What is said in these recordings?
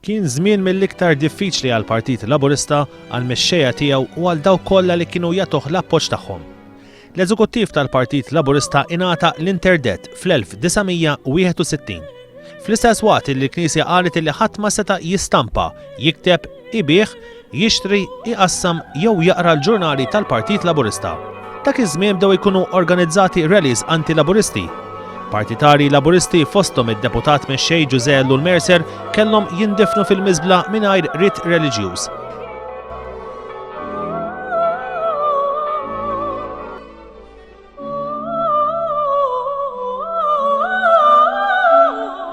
Kien żmien mill-iktar diffiċli għall-Partit Laburista għall-mexxejja tiegħu u għal dawk kollha li kienu jagħtuh l-appoġġ tagħhom. L-eżekuttiv tal-Partit Laburista ingħata l-interditt fl-1961. Fl-istess waqt li l-Knisja qalet li ħadd ma seta' jistampa, jikteb, ibih, jixtri, iqassam jew jaqra l-ġurnali tal-Partit Laburista. Dak iż-żmien bdew ikunu organizzati rallies anti-Laburisti. Partitari Laburisti fosthom id-deputat mexxej José Ellul Mercer kellhom jindifnu fil-miżbla mingħajr ritt reliġjuż.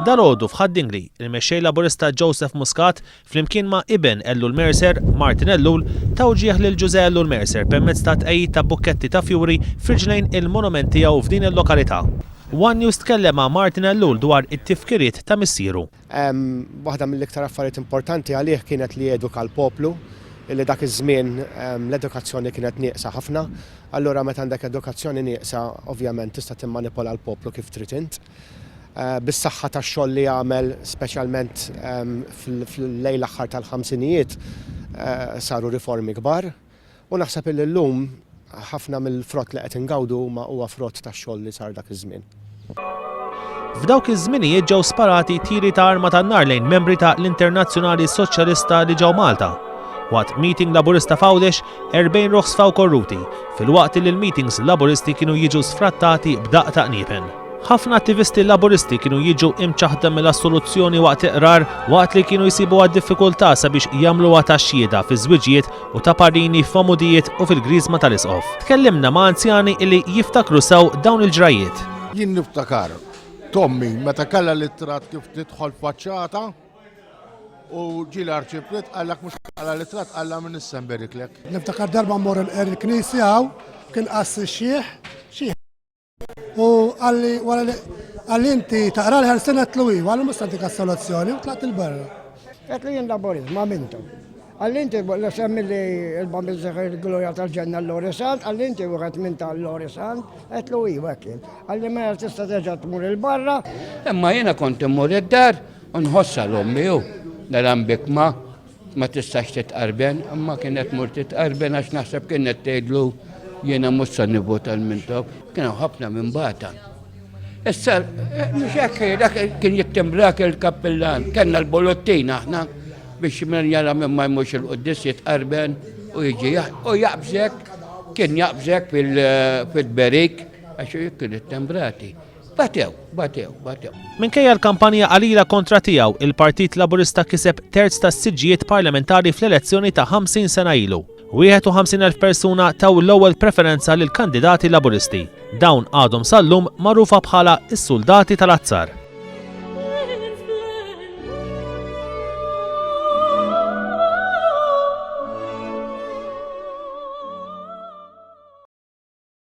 Dalgħodu f'Ħaddingli, il-mexxej Laburista Joseph Muscat flimkien ma' ibn Ellul Mercer, Martin Ellul, taw ġieħ lil José Ellul Mercer permezz ta' tqejjid ta' bukketti ta' fjuri f'riġlejn il-monument tiegħu f'din il-lokalità. One News tkellem ma' Martin Ellul dwar it-tifkiriet ta' missieru. Waħda mill-iktar affarijiet importanti għalih kienet li eduka l-poplu, illi dak iż-żmien l-edukazzjoni kienet nieqsa ħafna. Allura meta għandek edukazzjoni nieqsa, ovvjament tista' timmanipola l-poplu kif trid int. Bis-saħħa tax-xogħol li jagħmel, speċjalment fil-lejl aħħar tal-ħamsinijiet, saru riformi kbar. U naħseb illi llum ħafna mill-frott li qed ingawdu ma huwa frott tax-xogħol li sar dak iż-żmien. F'dawk iż-żminijiet ġew sparati tiri ta' arma tan-nar lejn membri ta' l-Internazzjonali Soċjalista li ġew Malta. Waqt meeting Laburista f'Għawdex, 40 ruħ sfaw korruti, filwaqt li l-meetings Laburisti kienu jiġu sfrattati b'daqq ta' qniepen. Ħafna attivisti Laburisti kienu jiġu imċaħda mill-assoluzzjoni waqt iqrar waqt li kienu jsibuha diffikultà sabiex jagħmluha tax-xhieda fi żwiġijiet u ta' parini f'Amudijiet u fil-Griżma tal-Isqof. Tkellimna ma' anzjani illi jiftakru sew dawn il-ġrajiet. Jien niftakar Tommy meta kellha l-ittrat kif tidħol faċċata u ġie l-arċipret qallak mhux qala l-ittrat qalla minn issemberiklek. Niftakar darba mmor il-Knisja kien qass xieħ u għalli inti taqra li ħarsena tluwi, għallu mustanti soluzzjoni u tlaqt il-barra. Għetlu jien Laburist, ma mintu. Għalli inti semmi li il-bambin il-glorja tal-ġenna l-Lorisant, għalli inti u għet minn tal-Lorisant, għetlu i għakil. Għalli ma tista teġa tmur il-barra. Imma jena kont immur id-dar, unħossa l-ommi u, dal-ambik ma tistax titqarben, imma kienet mur titqarben għax naħseb kienet tgħidlu jena mussa nivota l-mintok, kienu ħafna minn bata. Issa, mux dak kien jittimbrak il-kappellan, kena l-bolottina aħna biex minn jara minn ma jmux il-qoddis jitqarben u jiġi u jaqbżek, kien jaqbżek fil-berik, għaxu kien jittimbrati. Batew. Minkejja l-kampanja qalila kontra tiegħu, il-Partit Laburista kiseb terz tas-siġġijiet parlamentari fl-elezzjoni ta' 50 sena ilu. 51,000 persuna taw l-ewwel preferenza lil kandidati Laburisti. Dawn għadhom sal-lum magħrufa bħala is-Suldati tal-Azzar.